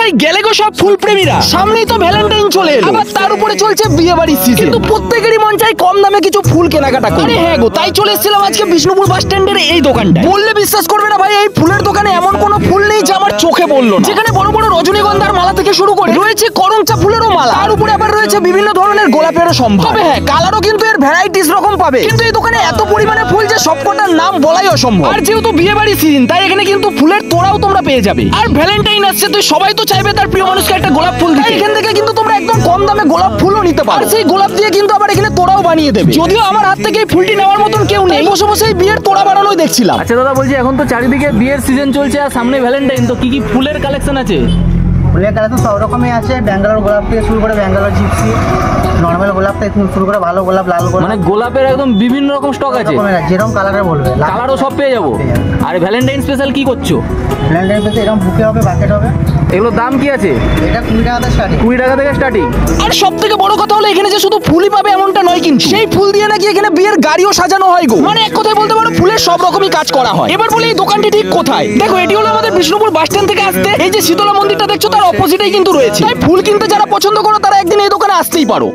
কোথায় গেলে গো সব ফুল প্রেমীরা? সামনেই তো ভ্যালেন্টাইন চলে এলো, আবার তার উপরে চলছে বিয়ে বাড়ির সিজন। কিন্তু প্রত্যেকেরই মন চাই কম দামে কিছু ফুল কেনাকাটা করে। আরে হ্যাঁ গো, তাই চলে এসেছিলাম আজকে বিষ্ণুপুর বাস স্ট্যান্ডের এই দোকানটায়। বললে বিশ্বাস করবে না ভাই, এই ফুলের দোকানে এমন কোনো ফুল নেই যা আমার চোখে পড়লো না। যেখানে বড় বড় রজনীগন্ধার মালা থেকে শুরু করে রয়েছে করমচা ফুলেরও মালা, তার উপরে আবার রয়েছে বিভিন্ন ধরনের গোলাপেরও সম্ভার। তবে হ্যাঁ, কালারও কিন্তু এর ভ্যারাইটিস রকম পাবে। কিন্তু এই দোকানে এত পরিমাণে ফুল যে সবকটার নাম বলাই অসম্ভব। আর যেহেতু বিয়ে বাড়ির সিজন, তাই এখানে কিন্তু ফুলের তোড়াও তোমরা পেয়ে যাবে। আর ভ্যালেন্টাইন আসছে, তো সবাই তো চাইবে তার প্রিয় মানুষকে একটা গোলাপ ফুল দিতে। এখান থেকে কিন্তু তোমরা একদম কম দামে গোলাপ ফুলও নিতে পারো। আর সেই গোলাপ দিয়ে কিন্তু আবার এখানে তোড়াও বানিয়ে দেবে। যদিও আমার হাত থেকে এই ফুলটি নেওয়ার মতন কেউ নেই, বসে বসে এই বিয়ের তোড়া বানানোই দেখছিলাম। আচ্ছা দাদা, বলছি এখন তো চারিদিকে বিয়ের সিজন চলছে আর সামনে ভ্যালেন্টাইন, তো কি কি ফুলের কালেকশন আছে? ফুলের কালার তো সব রকমই আছে, ব্যাঙ্গালোর গোলাপ থেকে শুরু করে ব্যাঙ্গালোর জিপসি, নর্মাল গোলাপ থেকে শুরু করে ভালো গোলাপ, লাল গোলাপ, মানে গোলাপের একদম বিভিন্ন রকম স্টক আছে, যেরকম কালারের বলবে কালারও সব পেয়ে যাবো। আর ভ্যালেন্টাইন স্পেশাল কি করছো? ভ্যালেন্টাইন পেতে এরকম বুকে হবে, বাকেট হবে। এগুলোর দাম কি আছে? এটা 20 টাকা থেকে স্টার্টিং। 20 টাকা থেকে স্টার্টিং। আর সব থেকে বড় কথা হলো এখানে যে শুধু ফুলই পাবে এমনটা নয়, কিন্তু সেই ফুল দিয়ে নাকি এখানে বিয়ের গাড়িও সাজানো হয় গো। মানে এক কথায় বলতে পারো ফুলের সব রকমই কাজ করা হয়। এবার বলি এই দোকানটি ঠিক কোথায়? দেখো, এটি হলো আমাদের বিষ্ণুপুর বাস স্ট্যান্ড থেকে আসতে এই যে শীতলা মন্দিরটা দেখছো, তার অপোজিটেই কিন্তু রয়েছে। তাই ফুল কিনতে যারা পছন্দ করো তারা একদিন এই দোকানে আসতেই পারো।